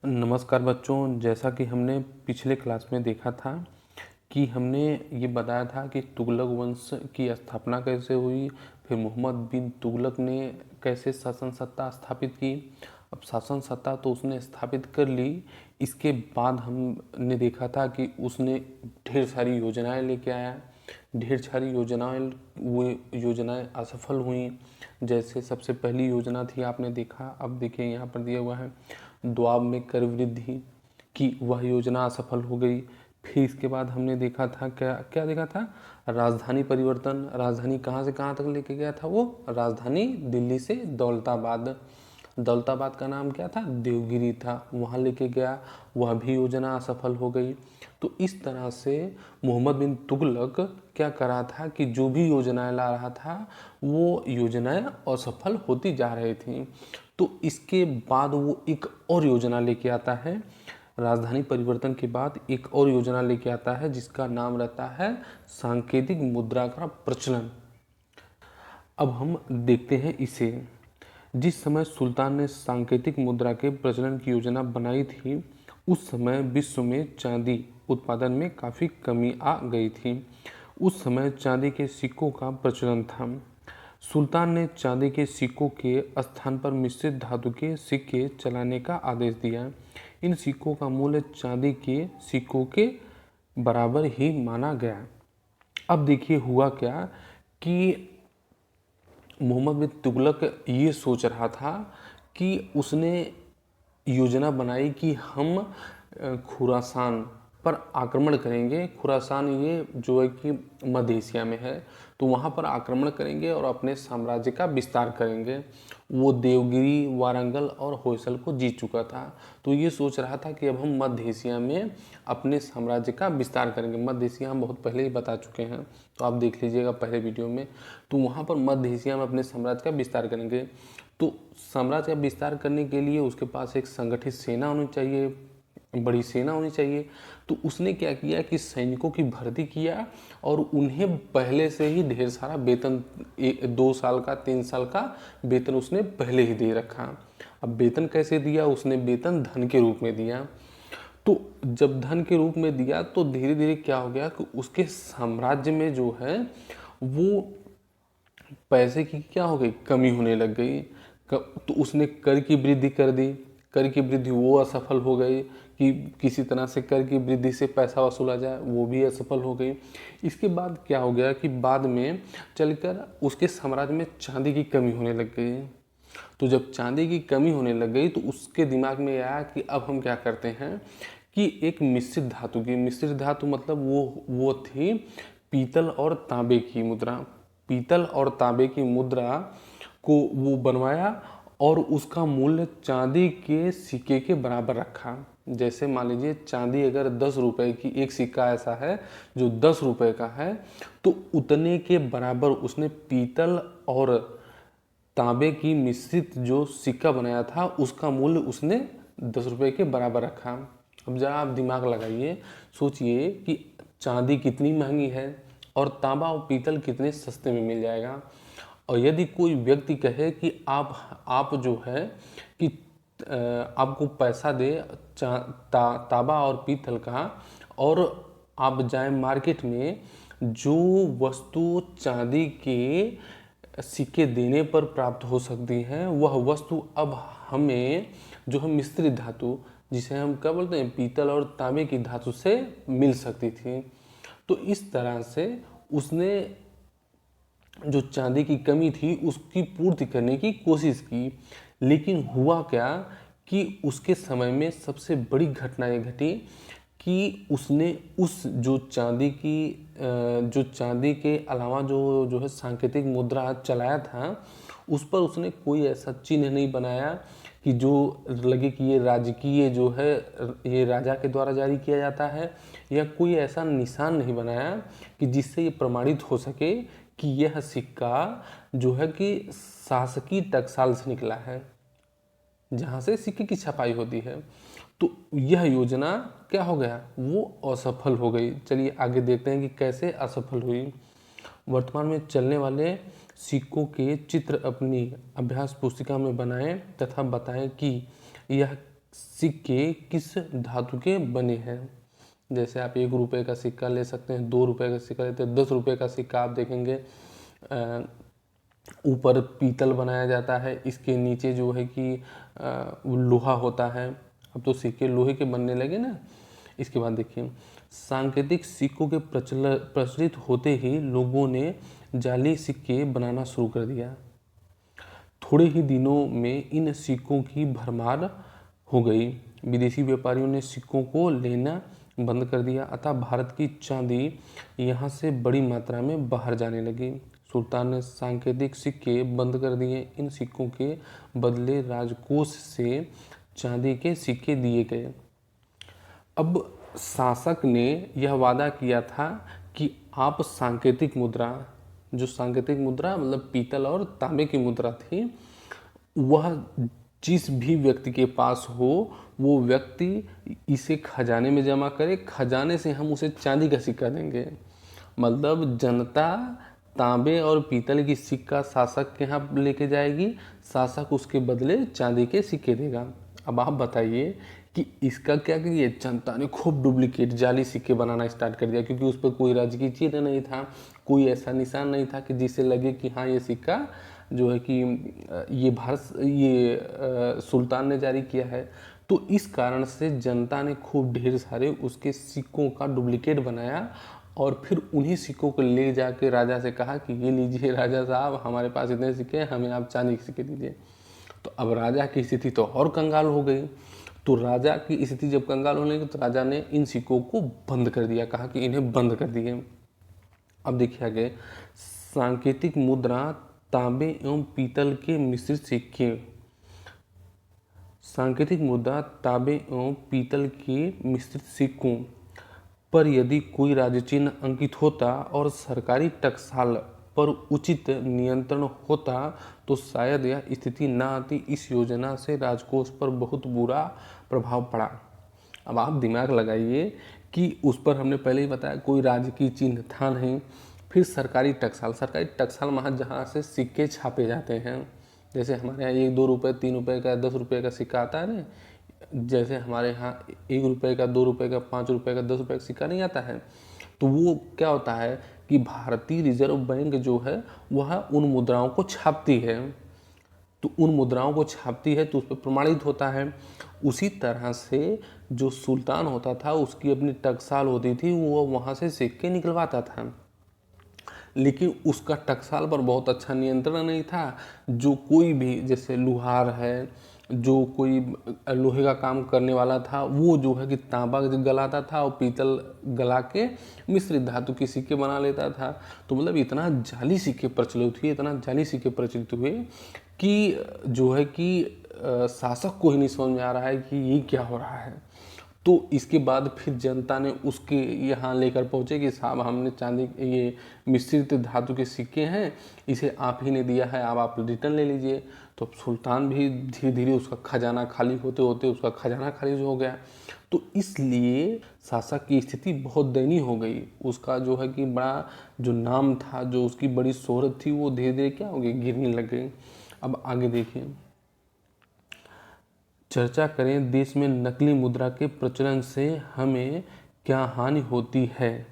नमस्कार बच्चों, जैसा कि हमने पिछले क्लास में देखा था कि हमने ये बताया था कि तुगलक वंश की स्थापना कैसे हुई। फिर मोहम्मद बिन तुगलक ने कैसे शासन सत्ता स्थापित की। अब शासन सत्ता तो उसने स्थापित कर ली, इसके बाद हमने देखा था कि उसने ढेर सारी योजनाएं लेके आया। ढेर सारी योजनाएं असफल हुई। जैसे सबसे पहली योजना थी, आपने देखा, अब देखिए यहाँ पर दिया हुआ है, द्वाब में कर वृद्धि की, वह योजना असफल हो गई। फिर इसके बाद हमने देखा था, क्या क्या देखा था, राजधानी परिवर्तन। राजधानी कहाँ से कहाँ तक लेके गया था वो, राजधानी दिल्ली से दौलताबाद। दौलताबाद का नाम क्या था, देवगिरी था, वहाँ लेके गया, वह भी योजना असफल हो गई। तो इस तरह से मोहम्मद बिन तुगलक क्या करा था कि जो भी योजनाएं ला रहा था वो योजनाएं असफल होती जा रही थी। तो इसके बाद वो एक और योजना लेके आता है। राजधानी परिवर्तन के बाद एक और योजना लेके आता है जिसका नाम रहता है सांकेतिक मुद्रा का प्रचलन। अब हम देखते हैं इसे। जिस समय सुल्तान ने सांकेतिक मुद्रा के प्रचलन की योजना बनाई थी, उस समय विश्व में चांदी उत्पादन में काफ़ी कमी आ गई थी। उस समय चांदी के सिक्कों का प्रचलन था। सुल्तान ने चांदी के सिक्कों के स्थान पर मिश्रित धातु के सिक्के चलाने का आदेश दिया। इन सिक्कों का मूल्य चांदी के सिक्कों के बराबर ही माना गया। अब देखिए हुआ क्या कि मोहम्मद बिन तुगलक ये सोच रहा था कि उसने योजना बनाई कि हम खुरासान पर आक्रमण करेंगे। खुरासान ये जो है कि मध्य एशिया में है, तो वहाँ पर आक्रमण करेंगे और अपने साम्राज्य का विस्तार करेंगे। वो देवगिरी, वारंगल और होयसल को जीत चुका था, तो ये सोच रहा था कि अब हम मध्य एशिया में अपने साम्राज्य का विस्तार करेंगे। मध्य एशिया हम बहुत पहले ही बता चुके हैं, तो आप देख लीजिएगा पहले वीडियो में। तो वहाँ पर मध्य एशिया में अपने साम्राज्य का विस्तार करेंगे। तो साम्राज्य का विस्तार करने के लिए उसके पास एक संगठित सेना होनी चाहिए, बड़ी सेना होनी चाहिए। तो उसने क्या किया कि सैनिकों की भर्ती किया और उन्हें पहले से ही ढेर सारा वेतन, 2 साल का 3 साल का वेतन उसने पहले ही दे रखा। अब वेतन कैसे दिया, उसने वेतन धन के रूप में दिया। तो जब धन के रूप में दिया तो धीरे धीरे क्या हो गया कि उसके साम्राज्य में जो है वो पैसे की क्या हो गई, कमी होने लग गई। तो उसने कर की वृद्धि कर दी। कर की वृद्धि वो असफल हो गई कि किसी तरह से कर की वृद्धि से पैसा वसूला जाए, वो भी असफल हो गई। इसके बाद क्या हो गया कि बाद में चलकर उसके साम्राज्य में चांदी की कमी होने लग गई। तो जब चांदी की कमी होने लग गई तो उसके दिमाग में आया कि अब हम क्या करते हैं कि एक मिश्रित धातु की, मिश्रित धातु मतलब वो थी पीतल और तांबे की मुद्रा। पीतल और तांबे की मुद्रा को वो बनवाया और उसका मूल्य चांदी के सिक्के के बराबर रखा। जैसे मान लीजिए चांदी अगर 10 रुपए की एक सिक्का ऐसा है जो 10 रुपए का है, तो उतने के बराबर उसने पीतल और तांबे की मिश्रित जो सिक्का बनाया था उसका मूल्य उसने 10 रुपए के बराबर रखा। अब जरा आप दिमाग लगाइए, सोचिए कि चांदी कितनी महंगी है और तांबा और पीतल कितने सस्ते में मिल जाएगा। और यदि कोई व्यक्ति कहे कि आप जो है कि आपको पैसा दे तांबा और पीतल का, और आप जाएं मार्केट में, जो वस्तु चांदी के सिक्के देने पर प्राप्त हो सकती हैं वह वस्तु अब हमें जो है मिश्रित धातु, जिसे हम क्या बोलते हैं, पीतल और तांबे की धातु से मिल सकती थी। तो इस तरह से उसने जो चांदी की कमी थी उसकी पूर्ति करने की कोशिश की। लेकिन हुआ क्या कि उसके समय में सबसे बड़ी घटना ये घटी कि उसने उस जो चांदी के अलावा जो है सांकेतिक मुद्रा चलाया था, उस पर उसने कोई ऐसा चिन्ह नहीं बनाया कि जो लगे कि ये राजकीय जो है, ये राजा के द्वारा जारी किया जाता है, या कोई ऐसा निशान नहीं बनाया कि जिससे ये प्रमाणित हो सके कि यह सिक्का जो है कि शासकीय टकसाल से निकला है, जहाँ से सिक्के की छपाई होती है। तो यह योजना क्या हो गया, वो असफल हो गई। चलिए आगे देखते हैं कि कैसे असफल हुई। वर्तमान में चलने वाले सिक्कों के चित्र अपनी अभ्यास पुस्तिका में बनाएं तथा बताएं कि यह सिक्के किस धातु के बने हैं। जैसे आप 1 रुपये का सिक्का ले सकते हैं, 2 रुपये का सिक्का लेते हैं, 10 रुपये का सिक्का आप देखेंगे ऊपर पीतल बनाया जाता है, इसके नीचे जो है कि लोहा होता है। अब तो सिक्के लोहे के बनने लगे ना। इसके बाद देखिए, सांकेतिक सिक्कों के प्रचलित होते ही लोगों ने जाली सिक्के बनाना शुरू कर दिया। थोड़े ही दिनों में इन सिक्कों की भरमार हो गई। विदेशी व्यापारियों ने सिक्कों को लेना बंद कर दिया, अतः भारत की चांदी यहाँ से बड़ी मात्रा में बाहर जाने लगी। सुल्तान ने सांकेतिक सिक्के बंद कर दिए। इन सिक्कों के बदले राजकोष से चांदी के सिक्के दिए गए। अब शासक ने यह वादा किया था कि आप सांकेतिक मुद्रा, जो सांकेतिक मुद्रा मतलब पीतल और तांबे की मुद्रा थी, वह जिस भी व्यक्ति के पास हो वो व्यक्ति इसे खजाने में जमा करे, खजाने से हम उसे चांदी का सिक्का देंगे। मतलब जनता तांबे और पीतल की सिक्का शासक के यहाँ लेके जाएगी, शासक उसके बदले चांदी के सिक्के देगा। अब आप बताइए कि इसका क्या किया, जनता ने खूब डुप्लीकेट जाली सिक्के बनाना स्टार्ट कर दिया, क्योंकि उस पर कोई राजकीय चिन्ह नहीं था, कोई ऐसा निशान नहीं था कि जिससे लगे कि हाँ ये सिक्का जो है कि ये सुल्तान ने जारी किया है। तो इस कारण से जनता ने खूब ढेर सारे उसके सिक्कों का डुप्लीकेट बनाया और फिर उन्हीं सिक्कों को ले जाके राजा से कहा कि ये लीजिए राजा साहब, हमारे पास इतने सिक्के हैं, हमें आप चांदी के सिक्के दीजिए। तो अब राजा की स्थिति तो और कंगाल हो गई। तो राजा की स्थिति जब कंगाल होने लगी तो राजा ने इन सिक्कों को बंद कर दिया, कहा कि इन्हें बंद कर दिए। अब देखिए आगे, सांकेतिक मुद्रा तांबे एवं पीतल के मिश्रित सिक्के। सांकेतिक मुद्रा तांबे एवं पीतल के मिश्रित सिक्कों पर यदि कोई राजचिन्ह अंकित होता और सरकारी टकसाल पर उचित नियंत्रण होता तो शायद यह स्थिति न आती। इस योजना से राजकोष पर बहुत बुरा प्रभाव पड़ा। अब आप दिमाग लगाइए कि उस पर हमने पहले ही बताया कोई राजकीय चिन्ह था नहीं। फिर सरकारी टकसाल महज जहाँ से सिक्के छापे जाते हैं, जैसे हमारे यहाँ 1 2 रुपये 3 रुपये का 10 रुपये का सिक्का आता है ना, जैसे हमारे यहाँ 1 रुपये का 2 रुपये का 5 रुपये का 10 रुपये का सिक्का नहीं आता है। तो वो क्या होता है कि भारतीय रिजर्व बैंक जो है वह उन मुद्राओं को छापती है, तो उन मुद्राओं को छापती है तो उस पर प्रमाणित होता है। उसी तरह से जो सुल्तान होता था उसकी अपनी टकसाल होती थी, वो वहाँ से सिक्के निकलवाता था, लेकिन उसका टकसाल पर बहुत अच्छा नियंत्रण नहीं था। जो कोई भी जैसे लुहार है, जो कोई लोहे का काम करने वाला था, वो जो है कि तांबा गलाता था और पीतल गला के मिश्रित धातु के सिक्के बना लेता था। तो मतलब इतना जाली सिक्के प्रचलित हुए कि जो है कि शासक को ही नहीं समझ में आ रहा है कि ये क्या हो रहा है। तो इसके बाद फिर जनता ने उसके यहाँ लेकर पहुँचे कि साहब हमने चांदी ये मिश्रित धातु के सिक्के हैं, इसे आप ही ने दिया है, अब आप रिटर्न ले लीजिए। तो सुल्तान भी धीरे धीरे उसका खजाना खाली होते होते उसका खजाना खाली हो गया। तो इसलिए शासक की स्थिति बहुत दयनीय हो गई। उसका जो है कि बड़ा जो नाम था, जो उसकी बड़ी शोहरत थी, वो धीरे धीरे क्या हो गई, गिरने लग गई। अब आगे देखिए, चर्चा करें देश में नकली मुद्रा के प्रचलन से हमें क्या हानि होती है।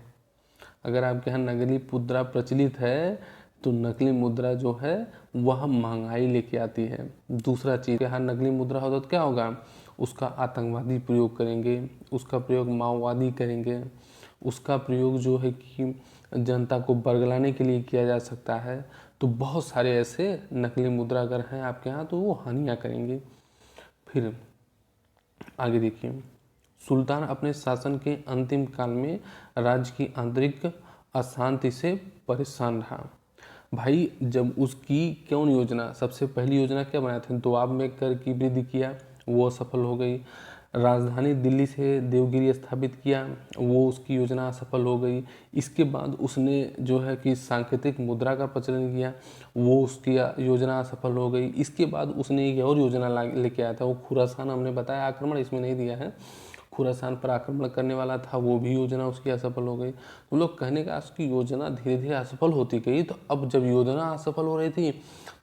अगर आपके यहाँ नकली मुद्रा प्रचलित है तो नकली मुद्रा जो है वह महंगाई लेके आती है। दूसरा चीज़, यहाँ नकली मुद्रा होता तो क्या होगा, उसका आतंकवादी प्रयोग करेंगे, उसका प्रयोग माओवादी करेंगे, उसका प्रयोग जो है कि जनता को बरगलाने के लिए किया जा सकता है। तो बहुत सारे ऐसे नकली मुद्रा अगर हैं आपके यहाँ तो वो हानियाँ करेंगे। फिर आगे देखिए, सुल्तान अपने शासन के अंतिम काल में राज्य की आंतरिक अशांति से परेशान रहा। भाई जब उसकी कौन योजना, सबसे पहली योजना क्या बनाया था, दोआब में कर की वृद्धि किया, वो असफल हो गई। राजधानी दिल्ली से देवगिरी स्थापित किया, वो उसकी योजना असफल हो गई। इसके बाद उसने जो है कि सांकेतिक मुद्रा का प्रचलन किया, वो उसकी योजना असफल हो गई। इसके बाद उसने एक और योजना लेके आया था, वो खुरासान, हमने बताया आक्रमण इसमें नहीं दिया है, खुरासान पर आक्रमण करने वाला था, वो भी योजना उसकी असफल हो गई। तो लोग कहने का उसकी योजना धीरे धीरे असफल होती गई। तो अब जब योजना असफल हो रही थी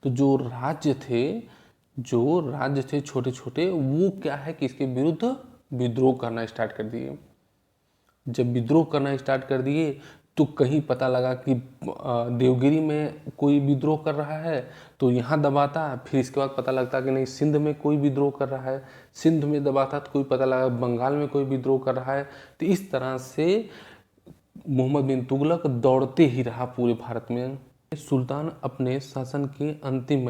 तो जो राज्य थे जो राज्य थे छोटे छोटे, वो क्या है कि इसके विरुद्ध विद्रोह करना स्टार्ट कर दिए। जब विद्रोह करना स्टार्ट कर दिए तो कहीं पता लगा कि देवगिरी में कोई विद्रोह कर रहा है तो यहाँ दबाता, फिर इसके बाद पता लगता कि नहीं सिंध में कोई विद्रोह कर रहा है, सिंध में दबाता तो कोई पता लगा बंगाल में कोई विद्रोह कर रहा है। तो इस तरह से मोहम्मद बिन तुगलक दौड़ते ही रहा पूरे भारत में। सुल्तान अपने शासन के अंतिम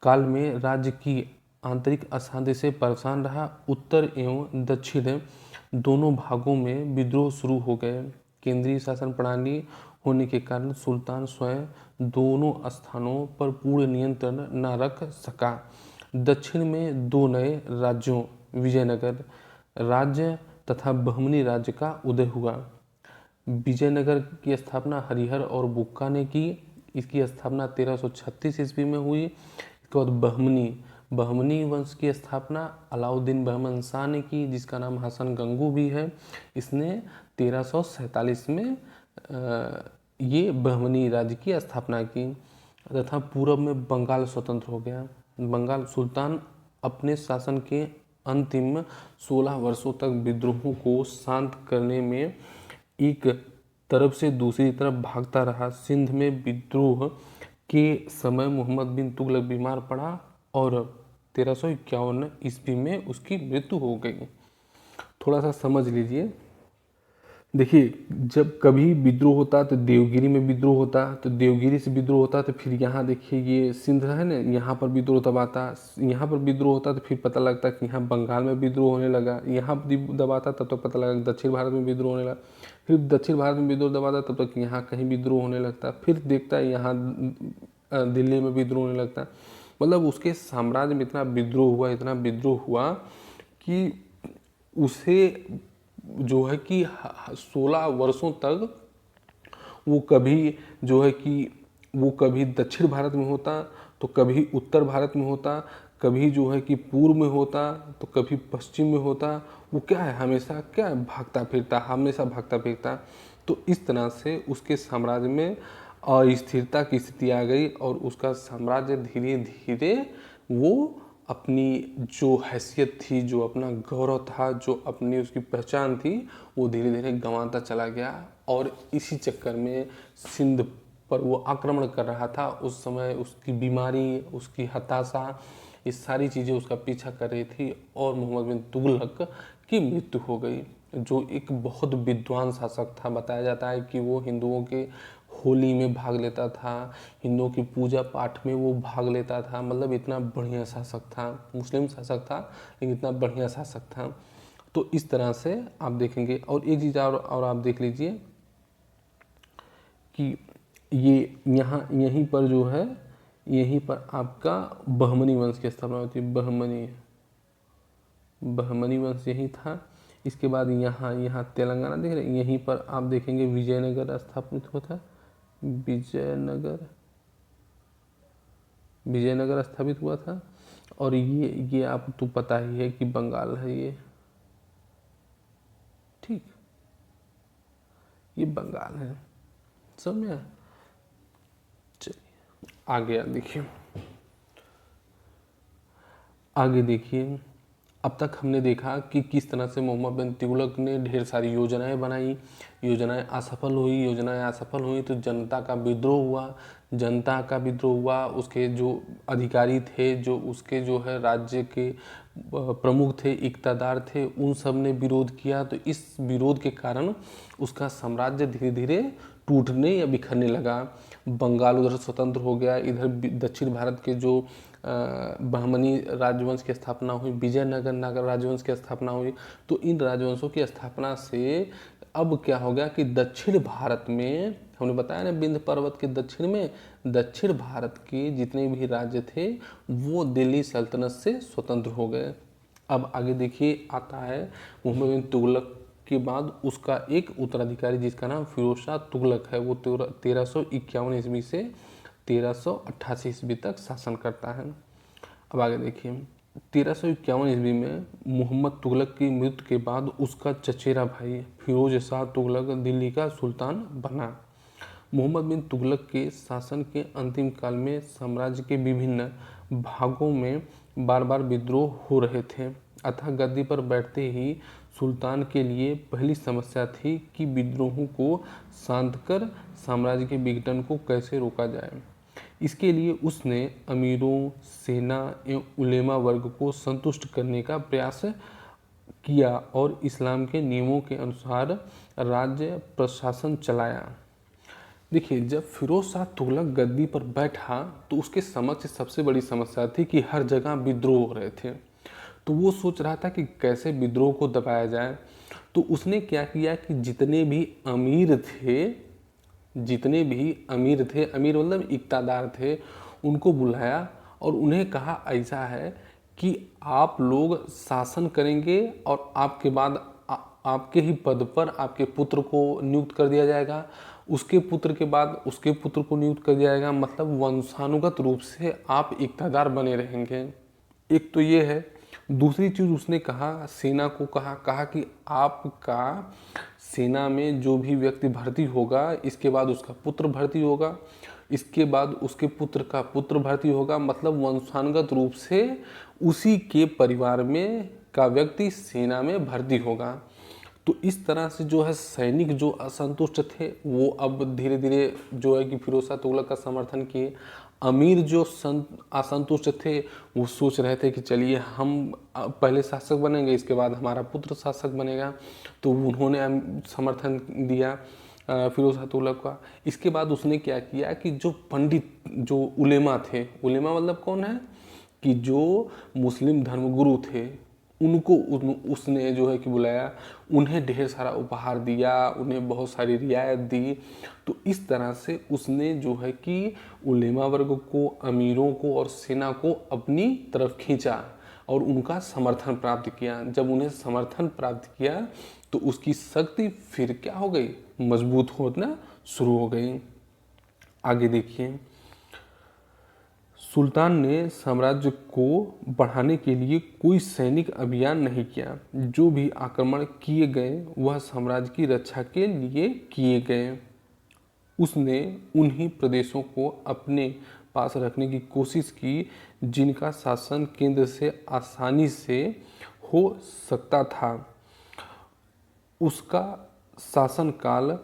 काल में राज्य की आंतरिक अशांति से परेशान रहा। उत्तर एवं दक्षिण दोनों भागों में विद्रोह शुरू हो गए। केंद्रीय शासन प्रणाली होने के कारण सुल्तान स्वयं दोनों स्थानों पर पूर्ण नियंत्रण न रख सका। दक्षिण में दो नए राज्यों विजयनगर राज्य तथा बहमनी राज्य का उदय हुआ। विजयनगर की स्थापना हरिहर और बुक्का ने की। इसकी स्थापना 1336 ईस्वी में हुई। इसके बाद बहमनी वंश की स्थापना अलाउद्दीन बहमन शाह ने की, जिसका नाम हसन गंगू भी है। इसने 1347 में ये बहमनी राज्य की स्थापना की तथा पूर्व में बंगाल स्वतंत्र हो गया। बंगाल सुल्तान अपने शासन के अंतिम 16 वर्षों तक विद्रोहों को शांत करने में एक तरफ से दूसरी तरफ भागता रहा। सिंध में विद्रोह के समय मोहम्मद बिन तुगलक बीमार पड़ा और 1351 ईस्वी में उसकी मृत्यु हो गई। थोड़ा सा समझ लीजिए। देखिए, जब कभी विद्रोह होता तो देवगिरी में विद्रोह होता, तो देवगिरी से विद्रोह होता तो फिर यहाँ देखिए ये सिंध है ना, यहाँ पर विद्रोह दबाता, यहाँ पर विद्रोह होता तो फिर पता लगता कि यहाँ बंगाल में विद्रोह होने लगा, यहाँ दबाता तब तक पता लगा दक्षिण भारत में विद्रोह होने लगा, फिर दक्षिण भारत में विद्रोह दबाता तब तक यहाँ कहीं विद्रोह होने लगता, फिर देखता है यहाँ दिल्ली में विद्रोह होने लगता। मतलब उसके साम्राज्य में इतना विद्रोह हुआ कि उसे जो है कि 16 वर्षों तक वो कभी दक्षिण भारत में होता तो कभी उत्तर भारत में होता, कभी जो है कि पूर्व में होता तो कभी पश्चिम में होता। वो क्या है हमेशा भागता फिरता। तो इस तरह से उसके साम्राज्य में अस्थिरता की स्थिति आ गई और उसका साम्राज्य धीरे धीरे वो अपनी जो हैसियत थी, जो अपना गौरव था, जो अपनी उसकी पहचान थी, वो धीरे धीरे गंवाता चला गया। और इसी चक्कर में सिंध पर वो आक्रमण कर रहा था। उस समय उसकी बीमारी, उसकी हताशा, ये सारी चीज़ें उसका पीछा कर रही थी और मोहम्मद बिन तुगलक की मृत्यु हो गई, जो एक बहुत विद्वान शासक था। बताया जाता है कि वो हिंदुओं के होली में भाग लेता था, हिंदुओं की पूजा पाठ में वो भाग लेता था। मतलब इतना बढ़िया शासक था, मुस्लिम शासक था लेकिन इतना बढ़िया शासक था। तो इस तरह से आप देखेंगे। और एक चीज़ और आप देख लीजिए कि ये यहीं पर जो है, यहीं पर आपका बहमनी वंश की स्थापना होती है। बहमनी वंश यही था। इसके बाद यहाँ तेलंगाना देख रहे हैं, यहीं पर आप देखेंगे विजयनगर स्थापित हुआ था। विजयनगर स्थापित हुआ था। और ये आप तो पता ही है कि बंगाल है ये, ठीक, ये बंगाल है, समझ। चलिए आगे देखिए। अब तक हमने देखा कि किस तरह से मोहम्मद बिन तुगलक ने ढेर सारी योजनाएं बनाई, योजनाएं असफल हुई तो जनता का विद्रोह हुआ। उसके जो अधिकारी थे, जो उसके जो है राज्य के प्रमुख थे, इक़्तिदार थे, उन सब ने विरोध किया। तो इस विरोध के कारण उसका साम्राज्य धीरे धीरे टूटने या बिखरने लगा। बंगाल उधर स्वतंत्र हो गया, इधर दक्षिण भारत के जो बहमनी राजवंश की स्थापना हुई, विजयनगर राजवंश की स्थापना हुई। तो इन राजवंशों की स्थापना से अब क्या हो गया कि दक्षिण भारत में, हमने बताया ना, विंध्य पर्वत के दक्षिण में दक्षिण भारत के जितने भी राज्य थे वो दिल्ली सल्तनत से स्वतंत्र हो गए। अब आगे देखिए आता है मोहम्मद बिन तुगलक के बाद उसका एक उत्तराधिकारी जिसका नाम फिरोज शाह तुगलक है। वो 1351 ईस्वी से 1388 ईस्वी तक शासन करता है। अब आगे देखिए, 1351 ईस्वी में मोहम्मद तुगलक की मृत्यु के बाद उसका चचेरा भाई फिरोज शाह तुगलक दिल्ली का सुल्तान बना। मोहम्मद बिन तुगलक के शासन के अंतिम काल में साम्राज्य के विभिन्न भागों में बार बार विद्रोह हो रहे थे। अतः गद्दी पर बैठते ही सुल्तान के लिए पहली समस्या थी कि विद्रोहों को शांत कर साम्राज्य के विघटन को कैसे रोका जाए। इसके लिए उसने अमीरों, सेना एवं उलेमा वर्ग को संतुष्ट करने का प्रयास किया और इस्लाम के नियमों के अनुसार राज्य प्रशासन चलाया। देखिए, जब फिरोज शाह तुगलक गद्दी पर बैठा तो उसके समक्ष सबसे बड़ी समस्या थी कि हर जगह विद्रोह हो रहे थे। तो वो सोच रहा था कि कैसे विद्रोह को दबाया जाए। तो उसने क्या किया कि जितने भी अमीर थे, अमीर मतलब इक़्तादार थे, उनको बुलाया और उन्हें कहा ऐसा है कि आप लोग शासन करेंगे और आपके बाद आपके ही पद पर आपके पुत्र को नियुक्त कर दिया जाएगा, उसके पुत्र के बाद उसके पुत्र को नियुक्त कर दिया जाएगा, मतलब वंशानुगत रूप से आप इक़्तादार बने रहेंगे। एक तो ये है। दूसरी चीज़ उसने कहा, सेना को कहा कि आपका सेना में जो भी व्यक्ति भर्ती होगा, इसके बाद उसका पुत्र भर्ती होगा, इसके बाद उसके पुत्र का पुत्र भर्ती होगा, मतलब वंशानुगत रूप से उसी के परिवार में का व्यक्ति सेना में भर्ती होगा। तो इस तरह से जो है सैनिक जो असंतुष्ट थे वो अब धीरे धीरे जो है कि फिरोज शाह तुगलक का समर्थन किए। अमीर जो असंतुष्ट थे वो सोच रहे थे कि चलिए हम पहले शासक बनेंगे, इसके बाद हमारा पुत्र शासक बनेगा। तो उन्होंने समर्थन दिया फिरोज शाह तुगलक का। इसके बाद उसने क्या किया कि जो पंडित, जो उलेमा थे, उलेमा मतलब कौन है कि जो मुस्लिम धर्मगुरु थे, उनको उसने जो है कि बुलाया, उन्हें ढेर सारा उपहार दिया, उन्हें बहुत सारी रियायत दी। तो इस तरह से उसने जो है कि उलेमा वर्ग को, अमीरों को और सेना को अपनी तरफ खींचा और उनका समर्थन प्राप्त किया। जब उन्हें समर्थन प्राप्त किया तो उसकी शक्ति फिर क्या हो गई, मजबूत होना शुरू हो गई। आगे देखिए, सुल्तान ने साम्राज्य को बढ़ाने के लिए कोई सैनिक अभियान नहीं किया। जो भी आक्रमण किए गए वह साम्राज्य की रक्षा के लिए किए गए। उसने उन्हीं प्रदेशों को अपने पास रखने की कोशिश की जिनका शासन केंद्र से आसानी से हो सकता था। उसका शासनकाल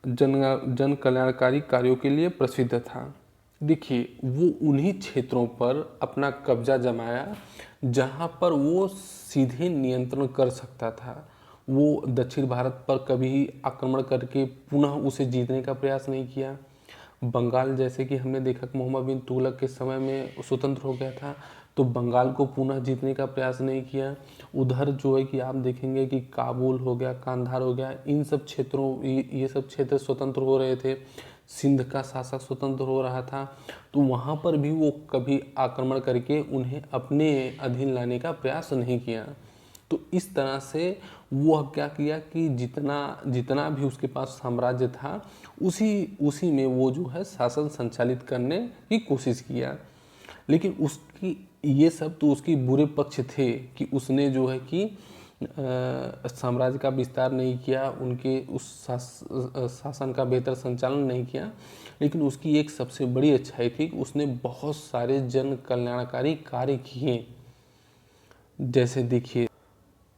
जन कल्याणकारी कार्यों के लिए प्रसिद्ध था। देखिए, वो उन्हीं क्षेत्रों पर अपना कब्जा जमाया जहाँ पर वो सीधे नियंत्रण कर सकता था। वो दक्षिण भारत पर कभी आक्रमण करके पुनः उसे जीतने का प्रयास नहीं किया। बंगाल, जैसे कि हमने देखा कि मोहम्मद बिन तुगलक के समय में स्वतंत्र हो गया था, तो बंगाल को पुनः जीतने का प्रयास नहीं किया। उधर जो है कि आप देखेंगे कि काबुल हो गया, कांधार हो गया, इन सब क्षेत्रों, ये सब क्षेत्र स्वतंत्र हो रहे थे। सिंध का शासक स्वतंत्र हो रहा था, तो वहाँ पर भी वो कभी आक्रमण करके उन्हें अपने अधीन लाने का प्रयास नहीं किया। तो इस तरह से वो क्या किया कि जितना भी उसके पास साम्राज्य था उसी में वो जो है शासन संचालित करने की कोशिश किया। लेकिन उसकी ये सब तो उसकी बुरे पक्ष थे कि उसने जो है कि साम्राज्य का विस्तार नहीं किया, उनके उस शासन का बेहतर संचालन नहीं किया। लेकिन उसकी एक सबसे बड़ी अच्छाई थी कि उसने बहुत सारे जन कल्याणकारी कार्य किए। जैसे देखिए,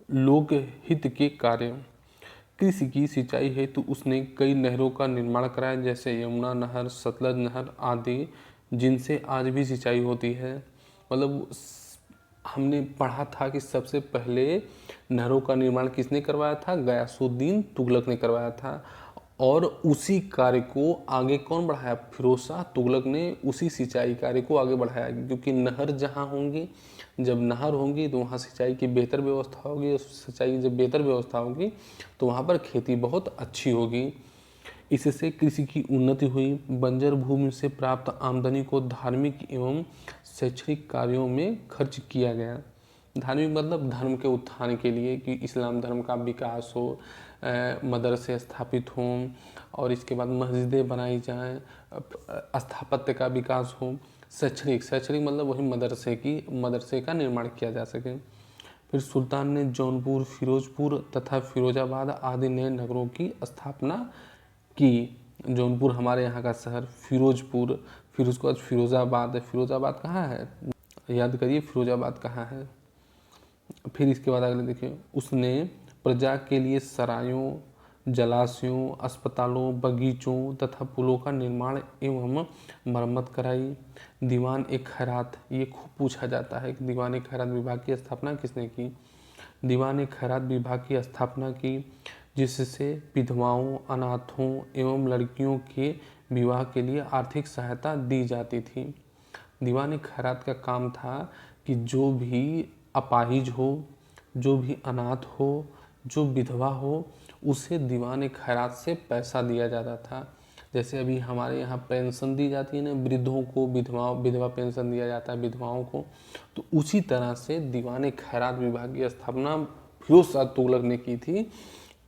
लोक हित के कार्य, कृषि की सिंचाई हेतु उसने कई नहरों का निर्माण कराया, जैसे यमुना नहर, सतलज नहर आदि, जिनसे आज भी सिंचाई होती है। मतलब हमने पढ़ा था कि सबसे पहले नहरों का निर्माण किसने करवाया था, गयासुद्दीन तुगलक ने करवाया था। और उसी कार्य को आगे कौन बढ़ाया, फिरोज शाह तुगलक ने उसी सिंचाई कार्य को आगे बढ़ाया। क्योंकि नहर जहाँ होंगी, जब नहर होंगी तो वहाँ सिंचाई की बेहतर व्यवस्था होगी, और सिंचाई की जब बेहतर व्यवस्था होगी तो वहाँ पर खेती बहुत अच्छी होगी। इससे कृषि की उन्नति हुई। बंजर भूमि से प्राप्त आमदनी को धार्मिक एवं शैक्षणिक कार्यों में खर्च किया गया। धार्मिक मतलब धर्म के उत्थान के लिए, कि इस्लाम धर्म का विकास हो, मदरसे स्थापित हों, और इसके बाद मस्जिदें बनाई जाएं, स्थापत्य का विकास हो। शैक्षणिक मतलब वही मदरसे का निर्माण किया जा सके। फिर सुल्तान ने जौनपुर, फिरोजपुर तथा फिरोजाबाद आदि नए नगरों की स्थापना की। जौनपुर हमारे यहाँ का शहर, फिर उसके बाद फिरोज़ाबाद है। फिरोज़ाबाद कहाँ है, याद करिए फिरोज़ाबाद कहाँ है। फिर इसके बाद अगले देखिए, उसने प्रजा के लिए सरायों, जलाशयों, अस्पतालों, बगीचों तथा पुलों का निर्माण एवं मरम्मत कराई। दीवान ए खैरात, ये खूब पूछा जाता है कि दीवान ए खैरात विभाग की स्थापना किसने की। दीवान ए खैरात विभाग की स्थापना की, जिससे विधवाओं, अनाथों एवं लड़कियों के विवाह के लिए आर्थिक सहायता दी जाती थी। दीवान ए खैरात का काम था कि जो भी अपाहिज हो, जो भी अनाथ हो, जो विधवा हो, उसे दीवान ए खैरात से पैसा दिया जाता था। जैसे अभी हमारे यहाँ पेंशन दी जाती है ना वृद्धों को, विधवा पेंशन दिया जाता है विधवाओं को, तो उसी तरह से दीवान ए खैरात विभाग की स्थापना फिरोज शाह तुगलक ने की थी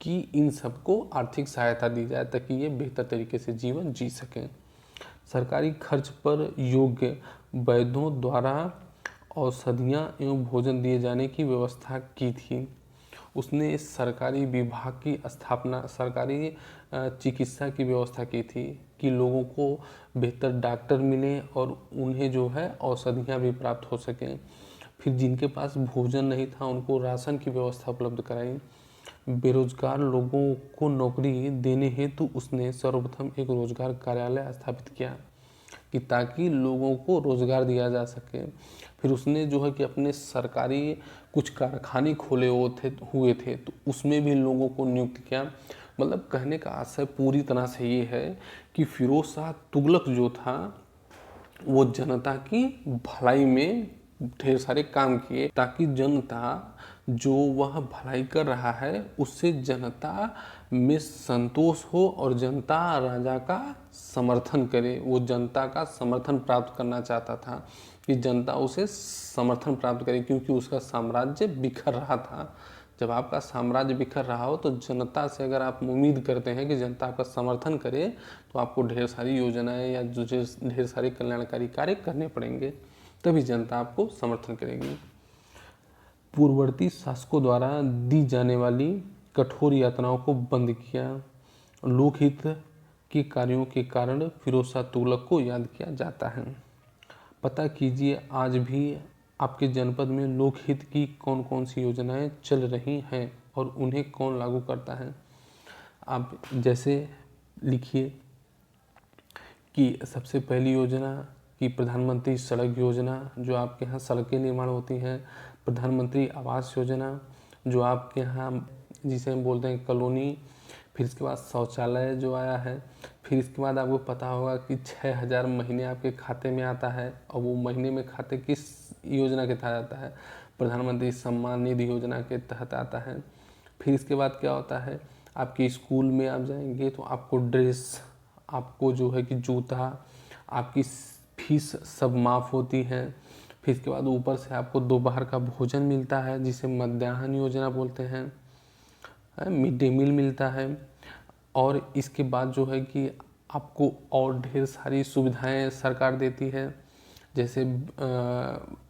कि इन सबको आर्थिक सहायता दी जाए ताकि ये बेहतर तरीके से जीवन जी सकें। सरकारी खर्च पर योग्य वैद्यों द्वारा औषधियाँ एवं भोजन दिए जाने की व्यवस्था की थी। उसने सरकारी विभाग की स्थापना, सरकारी चिकित्सा की व्यवस्था की थी कि लोगों को बेहतर डॉक्टर मिले और उन्हें जो है औषधियाँ भी प्राप्त हो सकें। फिर जिनके पास भोजन नहीं था उनको राशन की व्यवस्था उपलब्ध कराई। बेरोजगार लोगों को नौकरी देने हेतु उसने सर्वप्रथम एक रोजगार कार्यालय स्थापित किया कि ताकि लोगों को रोजगार दिया जा सके। फिर उसने जो है कि अपने सरकारी कुछ कारखाने खोले हुए थे तो उसमें भी लोगों को नियुक्त किया। मतलब कहने का आशय पूरी तरह से ये है कि फिरोज शाह तुगलक जो था वो जनता की भलाई में ढेर सारे काम किए ताकि जनता जो वह भलाई कर रहा है उससे जनता में संतोष हो और जनता राजा का समर्थन करे। वो जनता का समर्थन प्राप्त करना चाहता था कि जनता उसे समर्थन प्राप्त करे, क्योंकि उसका साम्राज्य बिखर रहा था। जब आपका साम्राज्य बिखर रहा हो तो जनता से अगर आप उम्मीद करते हैं कि जनता आपका समर्थन करे तो आपको ढेर सारी योजनाएं या जो ढेर सारे कल्याणकारी कार्य करने पड़ेंगे, तभी जनता आपको समर्थन करेगी। पूर्ववर्ती शासकों द्वारा दी जाने वाली कठोर यातनाओं को बंद किया। लोकहित के कार्यों के कारण फिरोज शाह तुगलक को याद किया जाता है। पता कीजिए आज भी आपके जनपद में लोकहित की कौन कौन सी योजनाएं चल रही हैं और उन्हें कौन लागू करता है। आप जैसे लिखिए कि सबसे पहली योजना कि प्रधानमंत्री सड़क योजना, जो आपके यहाँ सड़कें निर्माण होती हैं। प्रधानमंत्री आवास योजना, जो आपके यहाँ जिसे हम बोलते हैं कॉलोनी। फिर इसके बाद शौचालय जो आया है। फिर इसके बाद आपको पता होगा कि 6,000 महीने आपके खाते में आता है, और वो महीने में खाते किस योजना के तहत आता है, प्रधानमंत्री सम्मान निधि योजना के तहत आता है। फिर इसके बाद क्या होता है, आपके स्कूल में आप जाएंगे तो आपको ड्रेस, आपको जो है कि जूता, आपकी फीस सब माफ़ होती है। फिर इसके बाद ऊपर से आपको दोपहर का भोजन मिलता है जिसे मध्याह्न योजना बोलते हैं, मिड डे मील मिलता है। और इसके बाद जो है कि आपको और ढेर सारी सुविधाएं सरकार देती है। जैसे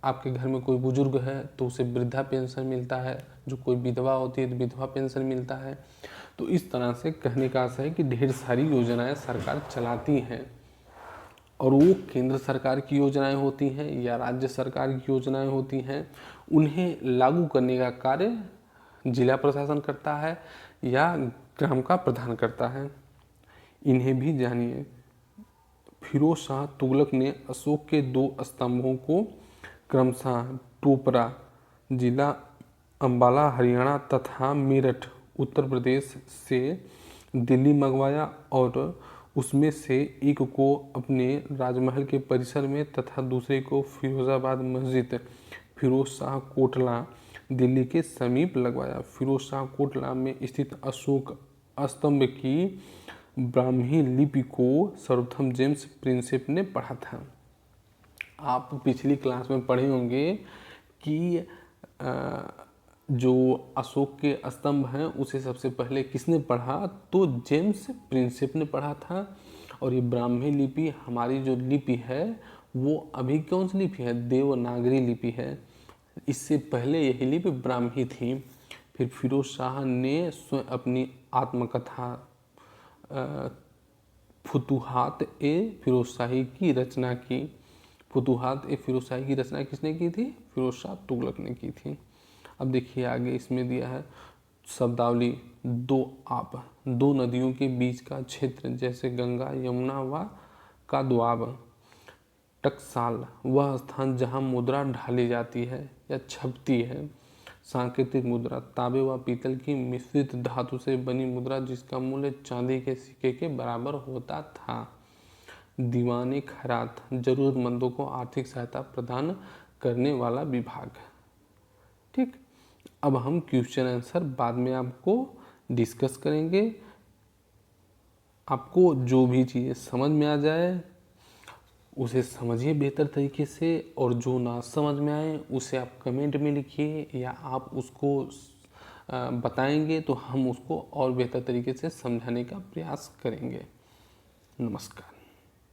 आपके घर में कोई बुजुर्ग है तो उसे वृद्धा पेंशन मिलता है, जो कोई विधवा होती है तो विधवा पेंशन मिलता है। तो इस तरह से कहने का आशय है कि ढेर सारी योजनाएं सरकार चलाती हैं, और वो केंद्र सरकार की योजनाएं होती हैं या राज्य सरकार की योजनाएं होती हैं, उन्हें लागू करने का कार्य जिला प्रशासन करता है या ग्राम का प्रधान करता है। इन्हें भी जानिए। फिरोज शाह तुगलक ने अशोक के 2 स्तंभों को क्रमशः टोपरा जिला अंबाला हरियाणा तथा मेरठ उत्तर प्रदेश से दिल्ली मंगवाया, और उसमें से एक को अपने राजमहल के परिसर में तथा दूसरे को फिरोजाबाद मस्जिद फिरोज शाह कोटला दिल्ली के समीप लगवाया। फिरोज शाह कोटला में स्थित अशोक स्तंभ की ब्राह्मी लिपि को सर्वप्रथम जेम्स प्रिंसेप ने पढ़ा था। आप पिछली क्लास में पढ़े होंगे कि जो अशोक के स्तंभ हैं उसे सबसे पहले किसने पढ़ा, तो जेम्स प्रिंसेप ने पढ़ा था। और ये ब्राह्मी लिपि हमारी जो लिपि है वो अभी कौन सी लिपि है, देवनागरी लिपि है। इससे पहले यही लिपि ब्राह्मी थी। फिर फिरोज शाह ने अपनी आत्मकथा फुतूहात ए फिरोजशाही की रचना की। फुतूहात ए फिरोजशाही की रचना किसने की थी? फिरोज शाह तुगलक ने की थी। अब देखिए आगे इसमें दिया है शब्दावली। दो आप, दो नदियों के बीच का क्षेत्र जैसे गंगा यमुना व का द्वाब। टकसाल, वह स्थान जहाँ मुद्रा ढाली जाती है या छपती है। सांकेतिक मुद्रा, तांबे व पीतल की मिश्रित धातु से बनी मुद्रा जिसका मूल्य चांदी के सिक्के के बराबर होता था। दीवाने खैरात, जरूरतमंदों को आर्थिक सहायता प्रदान करने वाला विभाग। ठीक, अब हम क्वेश्चन आंसर बाद में आपको डिस्कस करेंगे। आपको जो भी चीज़ें समझ में आ जाए उसे समझिए बेहतर तरीके से, और जो ना समझ में आए उसे आप कमेंट में लिखिए या आप उसको बताएंगे तो हम उसको और बेहतर तरीके से समझाने का प्रयास करेंगे। नमस्कार।